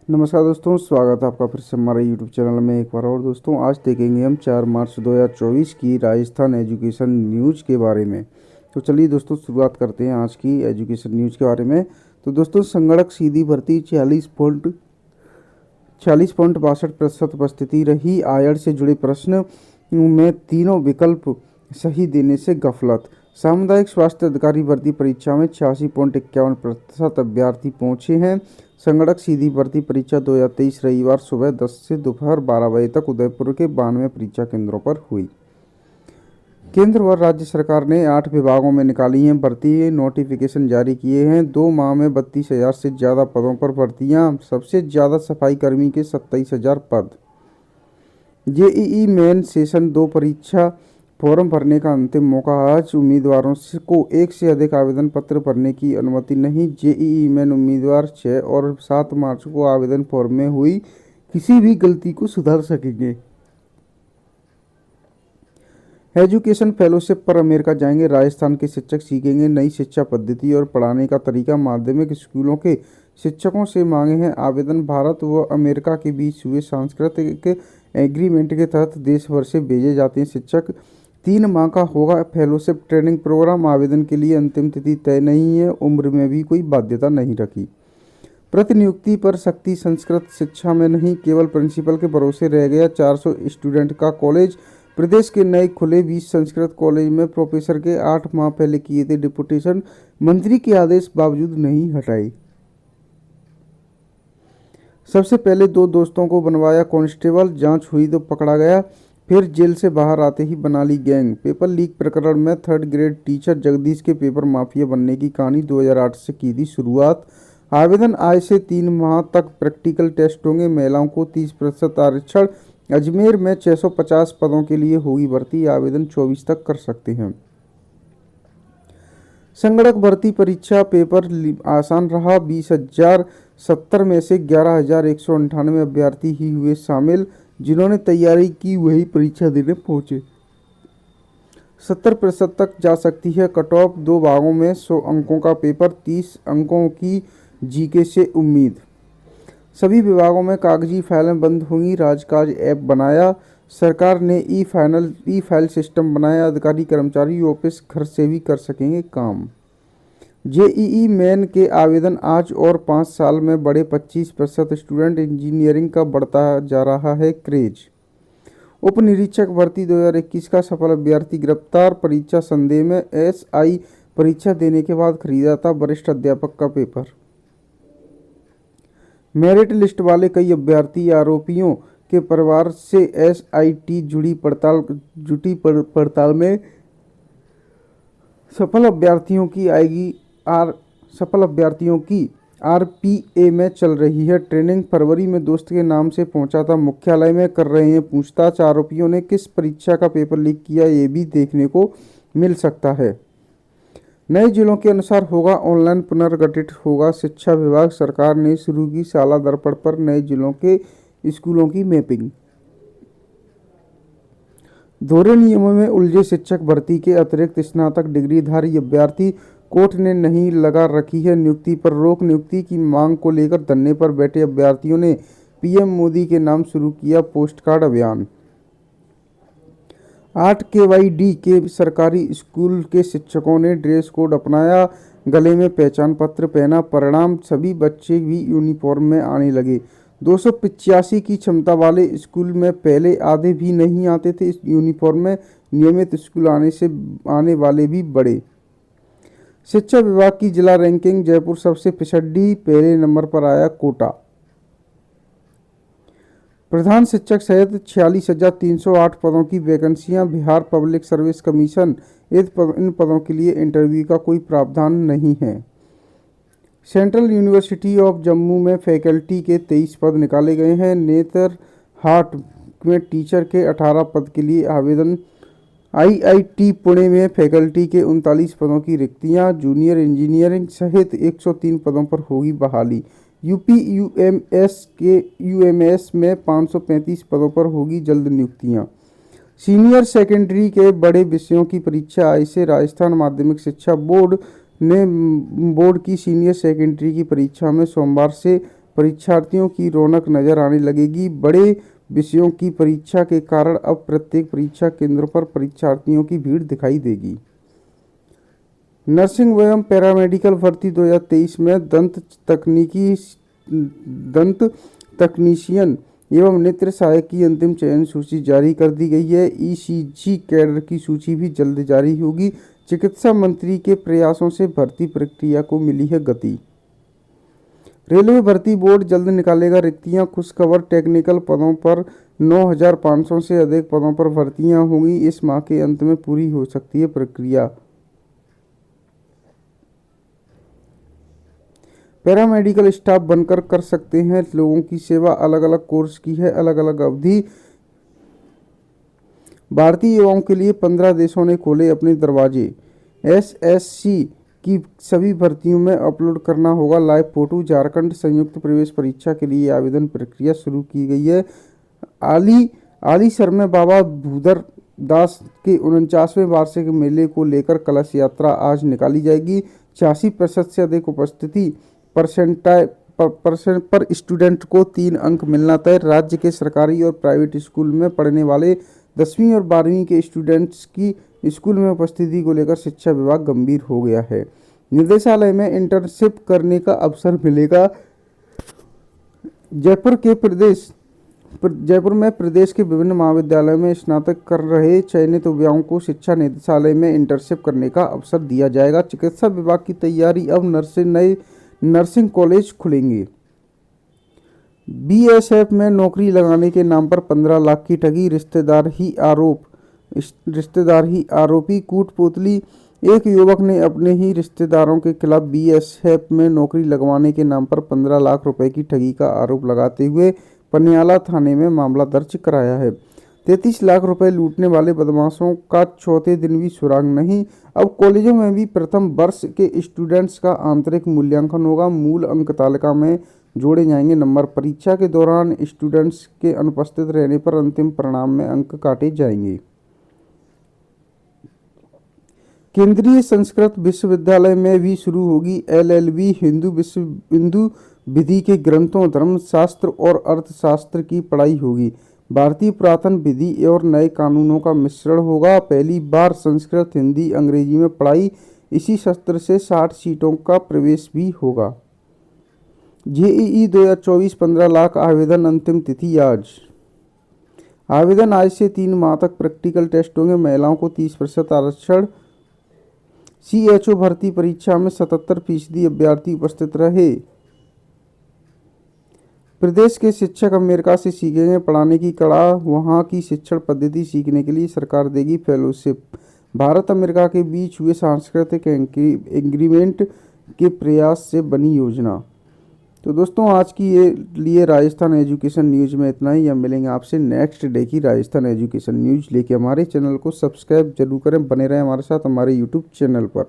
नमस्कार दोस्तों, स्वागत है आपका फिर से हमारे यूट्यूब चैनल में एक बार। और दोस्तों, आज देखेंगे हम 4 मार्च 2024 की राजस्थान एजुकेशन न्यूज़ के बारे में। तो चलिए दोस्तों, शुरुआत करते हैं आज की एजुकेशन न्यूज़ के बारे में। तो दोस्तों, संगणक सीधी भर्ती 40.62% उपस्थिति रही। आयड से जुड़े प्रश्न में तीनों विकल्प सही देने से गफलत। सामुदायिक स्वास्थ्य अधिकारी भर्ती परीक्षा में 86.51% अभ्यर्थी पहुंचे हैं। संगणक सीधी भर्ती परीक्षा 2023 रविवार सुबह 10 से दोपहर 12 बजे तक उदयपुर के 92 परीक्षा केंद्रों पर हुई। केंद्र व राज्य सरकार ने 8 विभागों में निकाली हैं भर्ती नोटिफिकेशन जारी किए हैं। 2 माह में 32,000 से ज़्यादा पदों पर भर्तियां। सबसे ज़्यादा सफाई कर्मी के 27,000 पद। जेईई मेन सेशन 2 परीक्षा फॉर्म भरने का अंतिम मौका आज। उम्मीदवारों को एक से अधिक आवेदन पत्र भरने की अनुमति नहीं। जेईई मेन उम्मीदवार 6 और 7 मार्च को आवेदन फॉर्म में हुई किसी भी गलती को सुधार सकेंगे। एजुकेशन फेलोशिप पर अमेरिका जाएंगे। राजस्थान के शिक्षक सीखेंगे नई शिक्षा पद्धति और पढ़ाने का तरीका। माध्यमिक स्कूलों के शिक्षकों से मांगे हैं आवेदन। भारत व अमेरिका के बीच हुए सांस्कृतिक एग्रीमेंट के तहत देश भर से भेजे जाते हैं शिक्षक। 3 माह का होगा फेलोशिप ट्रेनिंग प्रोग्राम। आवेदन के लिए अंतिम तिथि तय नहीं है। उम्र में भी कोई बाध्यता नहीं रखी। प्रतिनियुक्ति पर सख्ती। संस्कृत शिक्षा में नहीं, केवल प्रिंसिपल के भरोसे रह गया 400 स्टूडेंट का कॉलेज। प्रदेश के नए खुले 20 संस्कृत कॉलेज में प्रोफेसर के 8 माह पहले किए थे डिपुटेशन। मंत्री के आदेश बावजूद नहीं हटाए। सबसे पहले 2 दोस्तों को बनवाया कांस्टेबल। जांच हुई तो पकड़ा गया, फिर जेल से बाहर आते ही बना ली गैंग। पेपर लीक प्रकरण में 3rd ग्रेड टीचर जगदीश के पेपर माफिया बनने की कहानी 2008 से की थी शुरुआत। आवेदन आज से 3 माह तक प्रैक्टिकल टेस्ट होंगे। महिलाओं को 30% आरक्षण। अजमेर में 650 पदों के लिए होगी भर्ती। आवेदन 24 तक कर सकते हैं। संगणक भर्ती परीक्षा पेपर आसान रहा। 20,070 में से 11,198 अभ्यर्थी ही हुए शामिल। जिन्होंने तैयारी की वही परीक्षा देने पहुंचे। 70% तक जा सकती है कट ऑफ। 2 भागों में 100 अंकों का पेपर। 30 अंकों की जीके से उम्मीद। सभी विभागों में कागजी फाइलें बंद होंगी। राजकाज ऐप बनाया। सरकार ने ई फाइल सिस्टम बनाया। अधिकारी कर्मचारी ऑफिस घर से भी कर सकेंगे काम। जेईई मेन के आवेदन आज और 5 साल में बढ़े 25% स्टूडेंट। इंजीनियरिंग का बढ़ता जा रहा है क्रेज। उप निरीक्षक भर्ती 2021 का सफल अभ्यर्थी गिरफ्तार। परीक्षा संदेह में। एसआई परीक्षा देने के बाद खरीदा था वरिष्ठ अध्यापक का पेपर। मेरिट लिस्ट वाले कई अभ्यर्थी। आरोपियों के परिवार से एसआईटी जुटी पड़ताल में। सफल अभ्यर्थियों की आरपीए में चल रही है ट्रेनिंग। फरवरी में दोस्त के नाम से पहुंचा था मुख्यालय में। कर रहे हैं पूछताछ। आरोपियों ने किस परीक्षा का पेपर लीक किया ये भी देखने को मिल सकता है। नए जिलों के अनुसार होगा ऑनलाइन पुनर्गठित होगा शिक्षा विभाग। सरकार ने शुरू की शाला दर्पण पर नए जिलों के स्कूलों की मैपिंग। दोहरे नियमों में उलझे शिक्षक भर्ती के अतिरिक्त स्नातक डिग्रीधारी अभ्यर्थी। कोर्ट ने नहीं लगा रखी है नियुक्ति पर रोक। नियुक्ति की मांग को लेकर धरने पर बैठे अभ्यर्थियों ने पीएम मोदी के नाम शुरू किया पोस्ट कार्ड अभियान। 8 KYD के सरकारी स्कूल के शिक्षकों ने ड्रेस कोड अपनाया। गले में पहचान पत्र पहना। परिणाम सभी बच्चे भी यूनिफॉर्म में आने लगे। 285 की क्षमता वाले स्कूल में पहले आधे भी नहीं आते थे इस यूनिफॉर्म में। नियमित स्कूल आने वाले भी बढ़े। शिक्षा विभाग की जिला रैंकिंग। जयपुर सबसे पिछड़ी, पहले नंबर पर आया कोटा। प्रधान शिक्षक सहित 46,308 पदों की वैकेंसियां। Bihar public service commission. इन पदों के लिए इंटरव्यू का कोई प्रावधान नहीं है। सेंट्रल यूनिवर्सिटी ऑफ जम्मू में फैकल्टी के 23 पद निकाले गए हैं। नेतरहाट में टीचर के 18 पद के लिए आवेदन। आईआईटी पुणे में फैकल्टी के 39 पदों की रिक्तियां। जूनियर इंजीनियरिंग सहित 103 पदों पर होगी बहाली। यूपी यूएमएस में 535 पदों पर होगी जल्द नियुक्तियां। सीनियर सेकेंडरी के बड़े विषयों की परीक्षा आज से। राजस्थान माध्यमिक शिक्षा बोर्ड ने बोर्ड की सीनियर सेकेंडरी की परीक्षा में सोमवार से परीक्षार्थियों की रौनक नजर आने लगेगी। बड़े विषयों की परीक्षा के कारण अब प्रत्येक परीक्षा केंद्रों पर परीक्षार्थियों की भीड़ दिखाई देगी। नर्सिंग एवं पैरामेडिकल भर्ती 2023 में दंत तकनीशियन एवं नेत्र सहायक की अंतिम चयन सूची जारी कर दी गई है। ईसीजी कैडर की सूची भी जल्द जारी होगी। चिकित्सा मंत्री के प्रयासों से भर्ती प्रक्रिया को मिली है गति। रेलवे भर्ती बोर्ड जल्द निकालेगा रिक्तियां। खुशखबर, टेक्निकल पदों पर 9,500 से अधिक पदों पर भर्तियां होंगी। इस माह के अंत में पूरी हो सकती है प्रक्रिया। पैरामेडिकल स्टाफ बनकर कर सकते हैं लोगों की सेवा। अलग अलग कोर्स की है अलग अलग अवधि। भारतीय युवाओं के लिए 15 देशों ने खोले अपने दरवाजे। एसएससी की सभी भर्तियों में अपलोड करना होगा लाइव फोटो। झारखंड संयुक्त प्रवेश परीक्षा के लिए आवेदन प्रक्रिया शुरू की गई है। आलीसर में बाबा भूदर दास के 49वें वार्षिक मेले को लेकर कलश यात्रा आज निकाली जाएगी। 86% से अधिक उपस्थिति परसेंट पर स्टूडेंट को 3 अंक मिलना तय। राज्य के सरकारी और प्राइवेट स्कूल में पढ़ने वाले 10वीं और 12वीं के स्टूडेंट्स की स्कूल में उपस्थिति को लेकर शिक्षा विभाग गंभीर हो गया है। निदेशालय में इंटर्नशिप करने का अवसर मिलेगा। जयपुर में प्रदेश के विभिन्न महाविद्यालयों में स्नातक कर रहे चयनित युवाओं को शिक्षा निदेशालय में इंटर्नशिप करने का अवसर दिया जाएगा। चिकित्सा विभाग की तैयारी, अब नए नर्सिंग कॉलेज खुलेंगे। बीएसएफ में नौकरी लगाने के नाम पर 15 लाख की ठगी। रिश्तेदार ही आरोपी। कूटपुतली। एक युवक ने अपने ही रिश्तेदारों के खिलाफ बीएसएफ में नौकरी लगवाने के नाम पर 15 लाख रुपए की ठगी का आरोप लगाते हुए पनियाला थाने में मामला दर्ज कराया है। 33 लाख रुपए लूटने वाले बदमाशों का चौथे दिन भी सुराग नहीं। अब कॉलेजों में भी प्रथम वर्ष के स्टूडेंट्स का आंतरिक मूल्यांकन होगा। मूल अंक तालिका में जोड़े जाएंगे नंबर। परीक्षा के दौरान स्टूडेंट्स के अनुपस्थित रहने पर अंतिम परिणाम में अंक काटे जाएंगे। केंद्रीय संस्कृत विश्वविद्यालय में भी शुरू होगी एलएलबी। हिंदू विधि के ग्रंथों, धर्मशास्त्र और अर्थशास्त्र की पढ़ाई होगी। भारतीय पुरातन विधि और नए कानूनों का मिश्रण होगा। पहली बार संस्कृत, हिंदी, अंग्रेजी में पढ़ाई। इसी सत्र से 60 सीटों का प्रवेश भी होगा। जेईई 2024 15 लाख आवेदन, अंतिम तिथि आज। आवेदन आज से 3 माह तक। प्रैक्टिकल टेस्ट होंगे। महिलाओं को 30% आरक्षण। सीएचओ भर्ती परीक्षा में 77% अभ्यर्थी उपस्थित रहे। प्रदेश के शिक्षक अमेरिका से सीखेंगे पढ़ाने की कला। वहां की शिक्षण पद्धति सीखने के लिए सरकार देगी फेलोशिप। भारत अमेरिका के बीच हुए सांस्कृतिक एग्रीमेंट के प्रयास से बनी योजना। तो दोस्तों आज की ये लिए राजस्थान एजुकेशन न्यूज़ में इतना ही। हम मिलेंगे आपसे नेक्स्ट डे की राजस्थान एजुकेशन न्यूज़ लेके। हमारे चैनल को सब्सक्राइब जरूर करें, बने रहें हमारे साथ हमारे यूट्यूब चैनल पर।